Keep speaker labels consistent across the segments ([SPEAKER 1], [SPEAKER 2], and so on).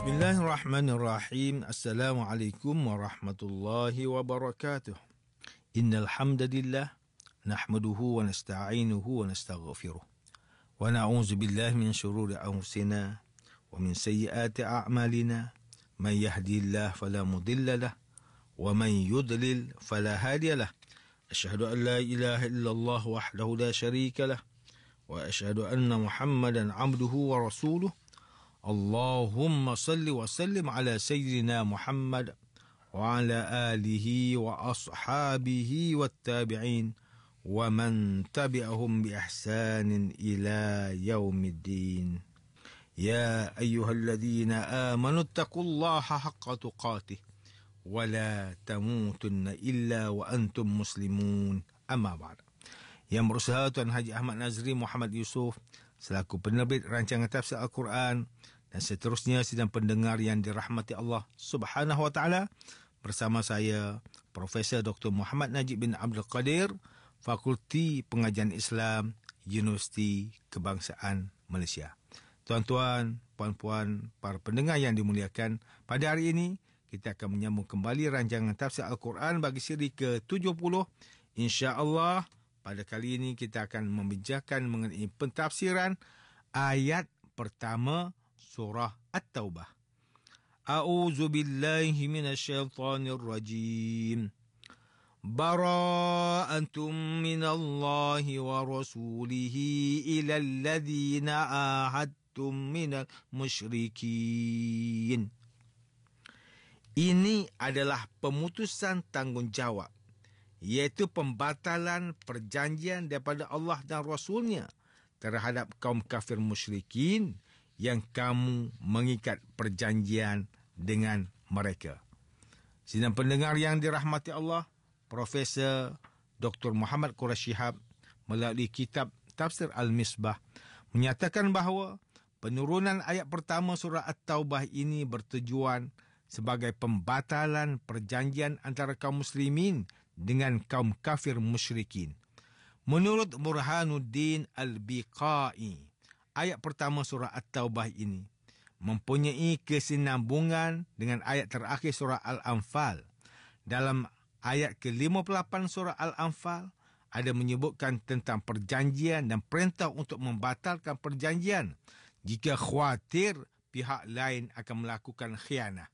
[SPEAKER 1] Bismillahirrahmanirrahim. Assalamualaikum warahmatullahi wabarakatuh. Innal hamdalillah nahmaduhu wa nasta'inuhu wa nastaghfiruh. Wa na'udzu billahi min shururi anfusina wa min sayyiati a'malina. Man yahdihillahu fala mudilla lahu wa man yudlil fala hadiya lahu. Asyhadu an la ilaha illallah wahdahu la syarika lahu wa asyhadu anna Muhammadan 'abduhu wa rasuluh. Allahumma salli wa sallim ala sayyidina Muhammad wa ala alihi wa ashabihi wa tabi'in wa man tabi'ahum bi ihsanin ila yaumiddin. Ya ayyuhalladzina amanu taqullaha haqqa tuqatih wa la tamutunna illa wa antum muslimun. Amma ba'd. Yang berusaha Tuan Haji Ahmad Nazri Muhammad Yusof selaku penerbit rancangan tafsir Al-Quran dan seterusnya sidang pendengar yang dirahmati Allah Subhanahu wa taala, bersama saya Profesor Dr. Muhammad Najib bin Abdul Qadir, Fakulti Pengajian Islam, Universiti Kebangsaan Malaysia. Tuan-tuan, puan-puan, para pendengar yang dimuliakan, pada hari ini kita akan menyambung kembali rancangan tafsir Al-Quran bagi siri ke-70. Insya-Allah pada kali ini kita akan membincangkan mengenai pentafsiran ayat pertama surah At-Taubah. A'udzu billahi minasyaitonir rajim. Bara'antum minallahi wa rasulihi ilal ladzina ahadtum minal musyrikin. Ini adalah pemutusan tanggungjawab, iaitu pembatalan perjanjian daripada Allah dan Rasulnya terhadap kaum kafir musyrikin yang kamu mengikat perjanjian dengan mereka. Sidang pendengar yang dirahmati Allah, Profesor Dr. Muhammad Quraisy Shihab melalui kitab Tafsir Al-Misbah menyatakan bahawa penurunan ayat pertama surah At-Taubah ini bertujuan sebagai pembatalan perjanjian antara kaum muslimin dengan kaum kafir musyrikin. Menurut Burhanuddin Al-Biqai, ayat pertama surah At-Taubah ini mempunyai kesinambungan dengan ayat terakhir surah Al-Anfal. Dalam ayat ke-58 surah Al-Anfal ada menyebutkan tentang perjanjian dan perintah untuk membatalkan perjanjian jika khawatir pihak lain akan melakukan khianah.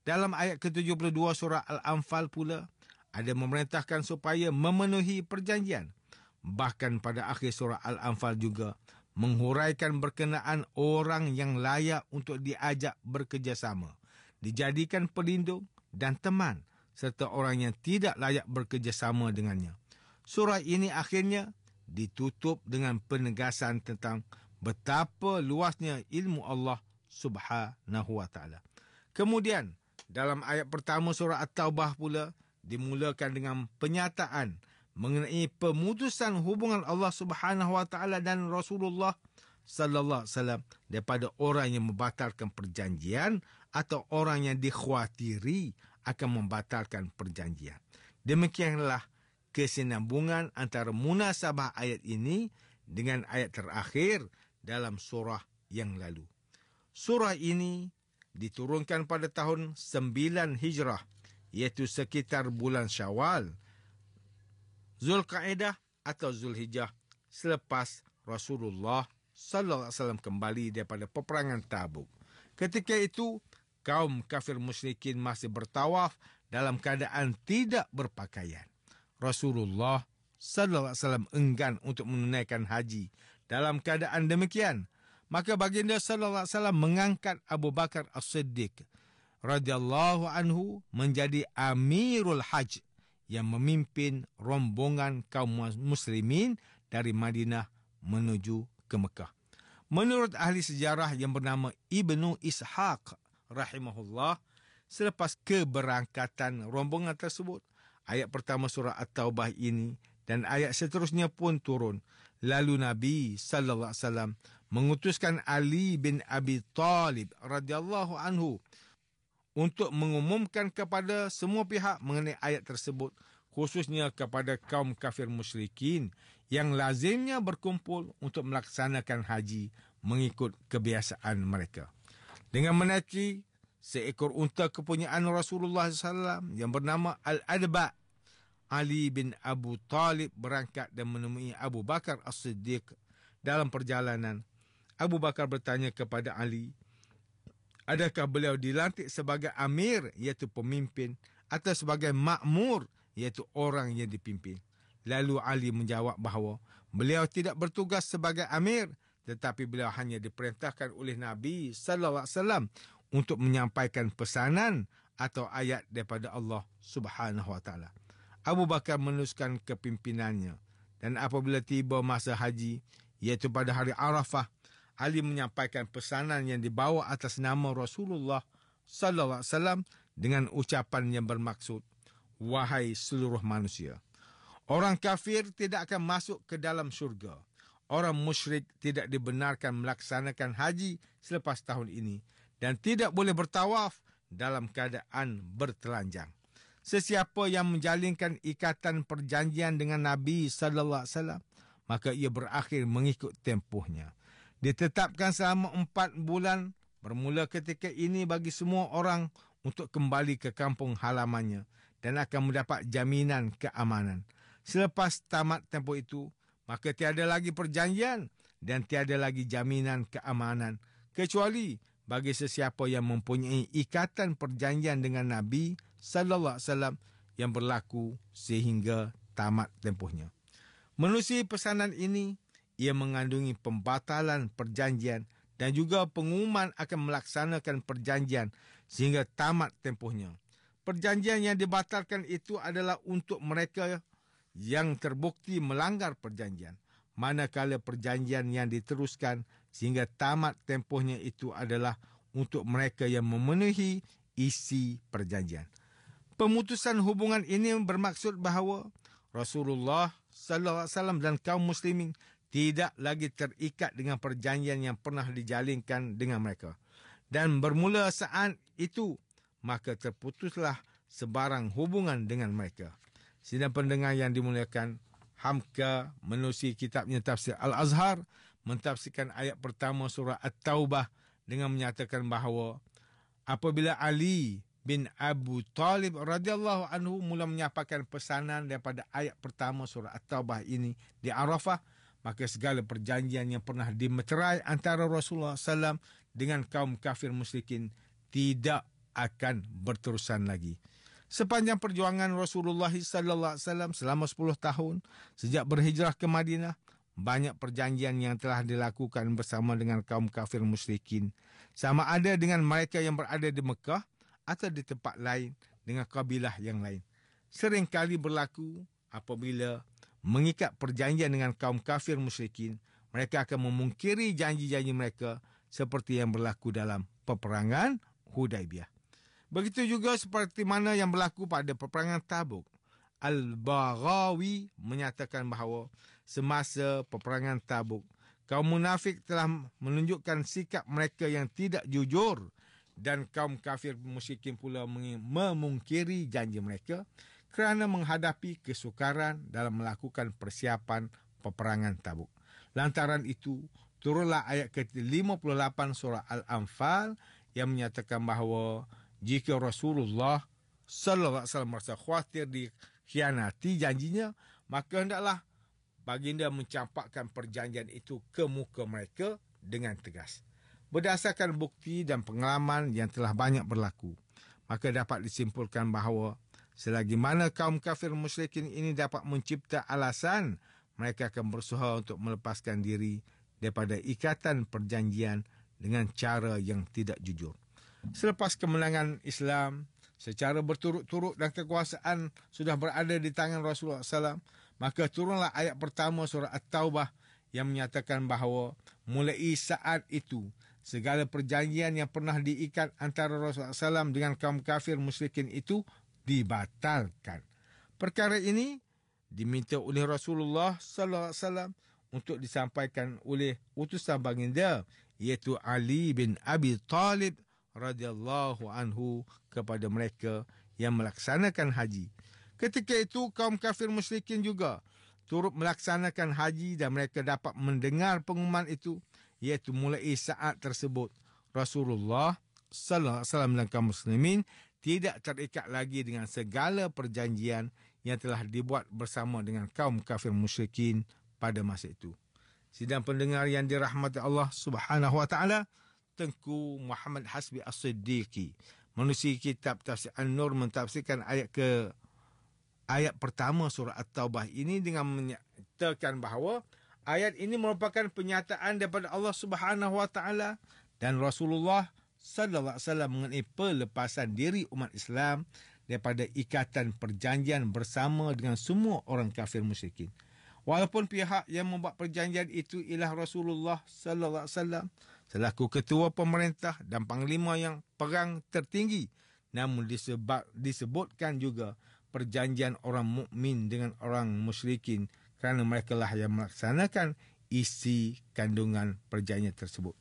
[SPEAKER 1] Dalam ayat ke-72 surah Al-Anfal pula ada memerintahkan supaya memenuhi perjanjian. Bahkan pada akhir surah Al-Anfal juga menghuraikan berkenaan orang yang layak untuk diajak bekerjasama, dijadikan pelindung dan teman, serta orang yang tidak layak bekerjasama dengannya. Surah ini akhirnya ditutup dengan penegasan tentang betapa luasnya ilmu Allah Subhanahu wa taala. Kemudian dalam ayat pertama surah At-Taubah pula dimulakan dengan penyataan mengenai pemutusan hubungan Allah Subhanahu wa taala dan Rasulullah sallallahu alaihi wasallam daripada orang yang membatalkan perjanjian atau orang yang dikhawatiri akan membatalkan perjanjian. Demikianlah kesinambungan antara munasabah ayat ini dengan ayat terakhir dalam surah yang lalu. Surah ini diturunkan pada tahun 9 Hijrah, iaitu sekitar bulan Syawal, Zulkaidah atau Zulhijjah, selepas Rasulullah sallallahu alaihi wasallam kembali daripada peperangan Tabuk. Ketika itu kaum kafir musyrikin masih bertawaf dalam keadaan tidak berpakaian. Rasulullah sallallahu alaihi wasallam enggan untuk menunaikan haji. Dalam keadaan demikian, maka baginda sallallahu alaihi wasallam mengangkat Abu Bakar As-Siddiq radhiyallahu anhu menjadi Amirul Hajj yang memimpin rombongan kaum muslimin dari Madinah menuju ke Mekah. Menurut ahli sejarah yang bernama Ibnu Ishaq rahimahullah, selepas keberangkatan rombongan tersebut, ayat pertama surah At-Taubah ini dan ayat seterusnya pun turun. Lalu Nabi sallallahu alaihi wasallam mengutuskan Ali bin Abi Talib radhiyallahu anhu untuk mengumumkan kepada semua pihak mengenai ayat tersebut, khususnya kepada kaum kafir musyrikin yang lazimnya berkumpul untuk melaksanakan haji mengikut kebiasaan mereka. dengan menaiki seekor unta kepunyaan Rasulullah SAW yang bernama Al-Adba. Ali bin Abu Talib berangkat dan menemui Abu Bakar As-Siddiq. Dalam perjalanan, Abu Bakar bertanya kepada Ali, adakah beliau dilantik sebagai amir, iaitu pemimpin, atau sebagai makmur, iaitu orang yang dipimpin? Lalu Ali menjawab bahawa beliau tidak bertugas sebagai amir, tetapi beliau hanya diperintahkan oleh Nabi sallallahu alaihi wasallam untuk menyampaikan pesanan atau ayat daripada Allah Subhanahu wa taala. Abu Bakar meneruskan kepimpinannya, dan apabila tiba masa haji, iaitu pada hari Arafah, Ali menyampaikan pesanan yang dibawa atas nama Rasulullah sallallahu alaihi wasallam dengan ucapan yang bermaksud, wahai seluruh manusia, orang kafir tidak akan masuk ke dalam syurga. Orang musyrik tidak dibenarkan melaksanakan haji selepas tahun ini dan tidak boleh bertawaf dalam keadaan bertelanjang. Sesiapa yang menjalinkan ikatan perjanjian dengan Nabi sallallahu alaihi wasallam, maka ia berakhir mengikut tempohnya. Ditetapkan selama 4 bulan bermula ketika ini bagi semua orang untuk kembali ke kampung halamannya dan akan mendapat jaminan keamanan. Selepas tamat tempoh itu, maka tiada lagi perjanjian dan tiada lagi jaminan keamanan kecuali bagi sesiapa yang mempunyai ikatan perjanjian dengan Nabi sallallahu alaihi wasallam yang berlaku sehingga tamat tempohnya. Menerusi pesanan ini, ia mengandungi pembatalan perjanjian dan juga pengumuman akan melaksanakan perjanjian sehingga tamat tempohnya. Perjanjian yang dibatalkan itu adalah untuk mereka yang terbukti melanggar perjanjian, manakala perjanjian yang diteruskan sehingga tamat tempohnya itu adalah untuk mereka yang memenuhi isi perjanjian. Pemutusan hubungan ini bermaksud bahawa Rasulullah sallallahu alaihi wasallam dan kaum muslimin tidak lagi terikat dengan perjanjian yang pernah dijalinkan dengan mereka. Dan bermula saat itu, maka terputuslah sebarang hubungan dengan mereka. Sidang pendengar yang dimuliakan, Hamka menerusi kitabnya Tafsir Al-Azhar mentafsirkan ayat pertama surah At-Taubah dengan menyatakan bahawa apabila Ali bin Abu Talib radhiyallahu anhu mula menyampaikan pesanan daripada ayat pertama surah At-Taubah ini di Arafah, maka segala perjanjian yang pernah dimeterai antara Rasulullah SAW dengan kaum kafir musyrikin tidak akan berterusan lagi. Sepanjang perjuangan Rasulullah SAW selama 10 tahun sejak berhijrah ke Madinah, banyak perjanjian yang telah dilakukan bersama dengan kaum kafir musyrikin, sama ada dengan mereka yang berada di Mekah atau di tempat lain dengan kabilah yang lain. Seringkali berlaku apabila mengikat perjanjian dengan kaum kafir musyrikin, mereka akan memungkiri janji-janji mereka seperti yang berlaku dalam peperangan Hudaibiyah. Begitu juga seperti mana yang berlaku pada peperangan Tabuk. Al-Baghawi menyatakan bahawa semasa peperangan Tabuk, kaum munafik telah menunjukkan sikap mereka yang tidak jujur dan kaum kafir musyrikin pula memungkiri janji mereka kerana menghadapi kesukaran dalam melakukan persiapan peperangan Tabuk. Lantaran itu, turunlah ayat ke-58 surah Al-Anfal yang menyatakan bahawa jika Rasulullah sallallahu alaihi wasallam merasa khawatir dikhianati janjinya, maka hendaklah baginda mencampakkan perjanjian itu ke muka mereka dengan tegas. Berdasarkan bukti dan pengalaman yang telah banyak berlaku, maka dapat disimpulkan bahawa selagi mana kaum kafir musyrikin ini dapat mencipta alasan, mereka akan berusaha untuk melepaskan diri daripada ikatan perjanjian dengan cara yang tidak jujur. Selepas kemenangan Islam secara berturut-turut dan kekuasaan sudah berada di tangan Rasulullah SAW, maka turunlah ayat pertama surah At-Taubah yang menyatakan bahawa mulai saat itu segala perjanjian yang pernah diikat antara Rasulullah SAW dengan kaum kafir musyrikin itu dibatalkan. Perkara ini diminta oleh Rasulullah SAW untuk disampaikan oleh utusan baginda, iaitu Ali bin Abi Talib radhiyallahu anhu kepada mereka yang melaksanakan haji. Ketika itu kaum kafir musyrikin juga turut melaksanakan haji dan mereka dapat mendengar pengumuman itu, iaitu mulai saat tersebut Rasulullah sallallahu alaihi wasallam dan kaum muslimin tidak terikat lagi dengan segala perjanjian yang telah dibuat bersama dengan kaum kafir musyrikin pada masa itu. Sidang pendengar yang dirahmati Allah Subhanahu wa taala, Tengku Muhammad Hasbi As-Siddiqi, menerusi kitab Tafsir An-Nur, mentafsirkan ayat pertama surah At-Taubah ini dengan menyatakan bahawa ayat ini merupakan penyataan daripada Allah Subhanahu wa taala dan Rasulullah sallallahu alaihi wasallam mengenai pelepasan diri umat Islam daripada ikatan perjanjian bersama dengan semua orang kafir musyrikin. Walaupun pihak yang membuat perjanjian itu ialah Rasulullah sallallahu alaihi wasallam selaku ketua pemerintah dan panglima yang perang tertinggi, namun disebutkan juga perjanjian orang mukmin dengan orang musyrikin kerana mereka lah yang melaksanakan isi kandungan perjanjian tersebut.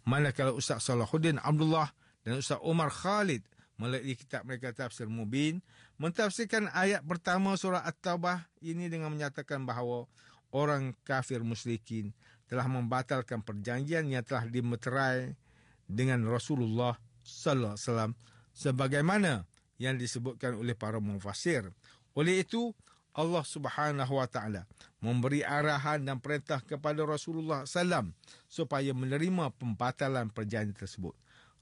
[SPEAKER 1] Manakala Ustaz Salahuddin Abdullah dan Ustaz Umar Khalid melalui kitab mereka Tafsir Mubin mentafsirkan ayat pertama surah At-Taubah ini dengan menyatakan bahawa orang kafir musyrikin telah membatalkan perjanjian yang telah dimeterai dengan Rasulullah sallallahu alaihi wasallam sebagaimana yang disebutkan oleh para mufassir. Oleh itu Allah Subhanahu wa taala memberi arahan dan perintah kepada Rasulullah sallam supaya menerima pembatalan perjanjian tersebut.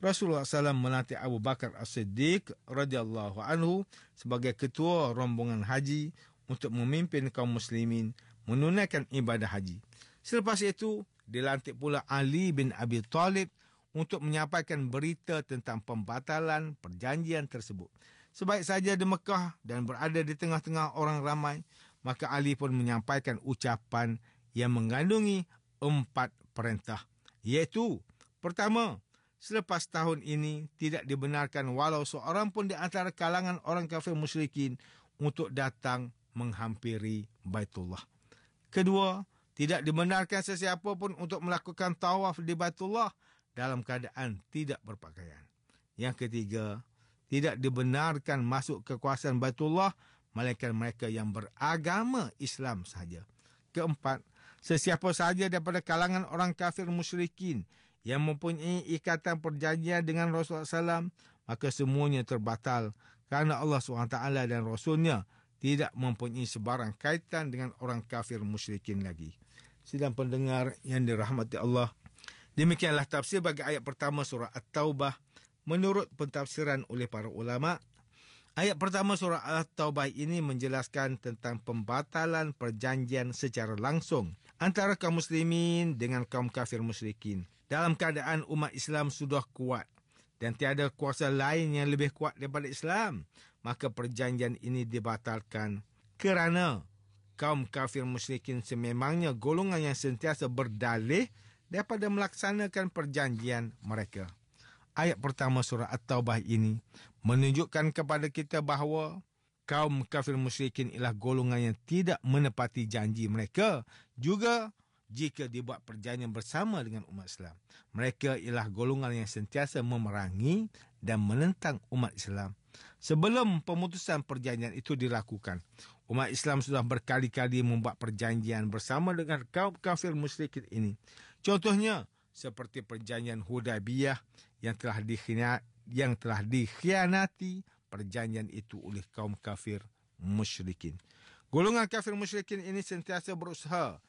[SPEAKER 1] Rasulullah SAW melantik Abu Bakar As-Siddiq radhiyallahu anhu sebagai ketua rombongan haji untuk memimpin kaum muslimin menunaikan ibadah haji. Selepas itu, dilantik pula Ali bin Abi Talib untuk menyampaikan berita tentang pembatalan perjanjian tersebut. Sebaik saja di Mekah dan berada di tengah-tengah orang ramai, maka Ali pun menyampaikan ucapan yang mengandungi 4 perintah, iaitu pertama, selepas tahun ini tidak dibenarkan walau seorang pun di antara kalangan orang kafir musyrikin untuk datang menghampiri Baitullah. Kedua, tidak dibenarkan sesiapa pun untuk melakukan tawaf di Baitullah dalam keadaan tidak berpakaian. Yang ketiga, tidak dibenarkan masuk ke kawasan Baitullah melainkan mereka yang beragama Islam sahaja. Keempat, sesiapa sahaja daripada kalangan orang kafir musyrikin yang mempunyai ikatan perjanjian dengan Rasulullah SAW, maka semuanya terbatal kerana Allah SWT dan Rasulnya tidak mempunyai sebarang kaitan dengan orang kafir musyrikin lagi. Sidang pendengar yang dirahmati Allah, demikianlah tafsir bagi ayat pertama surah At-Taubah menurut pentafsiran oleh para ulama. Ayat pertama surah At-Taubah ini menjelaskan tentang pembatalan perjanjian secara langsung antara kaum muslimin dengan kaum kafir musyrikin. Dalam keadaan umat Islam sudah kuat dan tiada kuasa lain yang lebih kuat daripada Islam, maka perjanjian ini dibatalkan kerana kaum kafir musyrikin sememangnya golongan yang sentiasa berdalih daripada melaksanakan perjanjian mereka. Ayat pertama surah At-Taubah ini menunjukkan kepada kita bahawa kaum kafir musyrikin ialah golongan yang tidak menepati janji mereka juga jika dibuat perjanjian bersama dengan umat Islam. Mereka ialah golongan yang sentiasa memerangi dan menentang umat Islam. Sebelum pemutusan perjanjian itu dilakukan, umat Islam sudah berkali-kali membuat perjanjian bersama dengan kaum kafir musyrikin ini. Contohnya, seperti perjanjian Hudaybiyah yang telah dikhianati perjanjian itu oleh kaum kafir musyrikin. Golongan kafir musyrikin ini sentiasa berusaha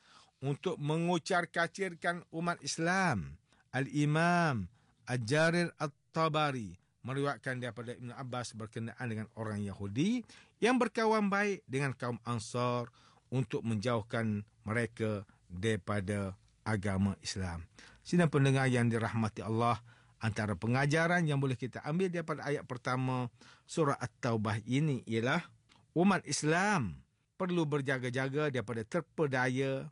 [SPEAKER 1] untuk mengucar-kacirkan umat Islam. Al-Imam Al-Jarir At-Tabari meriwayatkan daripada Ibn Abbas berkenaan dengan orang Yahudi yang berkawan baik dengan kaum Ansar untuk menjauhkan mereka daripada agama Islam. Sidang pendengar yang dirahmati Allah, antara pengajaran yang boleh kita ambil daripada ayat pertama surah At-Taubah ini ialah umat Islam perlu berjaga-jaga daripada terpedaya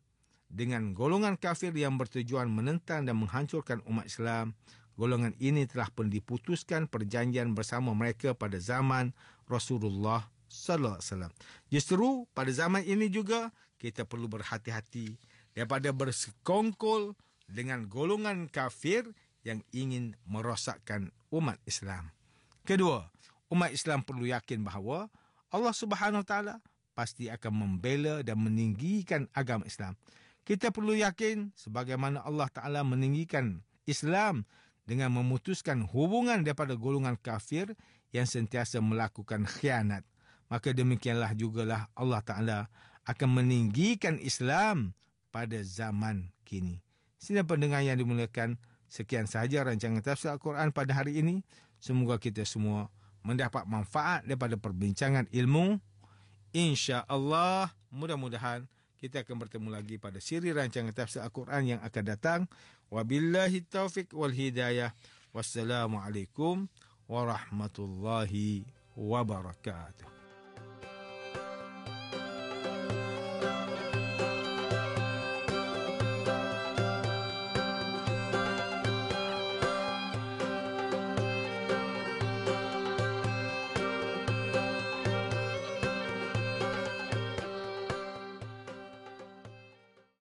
[SPEAKER 1] dengan golongan kafir yang bertujuan menentang dan menghancurkan umat Islam. Golongan ini telah pun diputuskan perjanjian bersama mereka pada zaman Rasulullah sallallahu alaihi wasallam. Justru pada zaman ini juga kita perlu berhati-hati daripada bersekongkol dengan golongan kafir yang ingin merosakkan umat Islam. Kedua, umat Islam perlu yakin bahawa Allah Subhanahu Wa Taala pasti akan membela dan meninggikan agama Islam. Kita perlu yakin sebagaimana Allah Ta'ala meninggikan Islam dengan memutuskan hubungan daripada golongan kafir yang sentiasa melakukan khianat. Maka demikianlah jugalah Allah Ta'ala akan meninggikan Islam pada zaman kini. Sidang pendengar yang dimuliakan, sekian sahaja rancangan tafsir Al-Quran pada hari ini. Semoga kita semua mendapat manfaat daripada perbincangan ilmu. InsyaAllah, mudah-mudahan kita akan bertemu lagi pada siri rancangan tafsir Al-Quran yang akan datang. Wabillahi taufiq wal hidayah. Wassalamualaikum warahmatullahi wabarakatuh.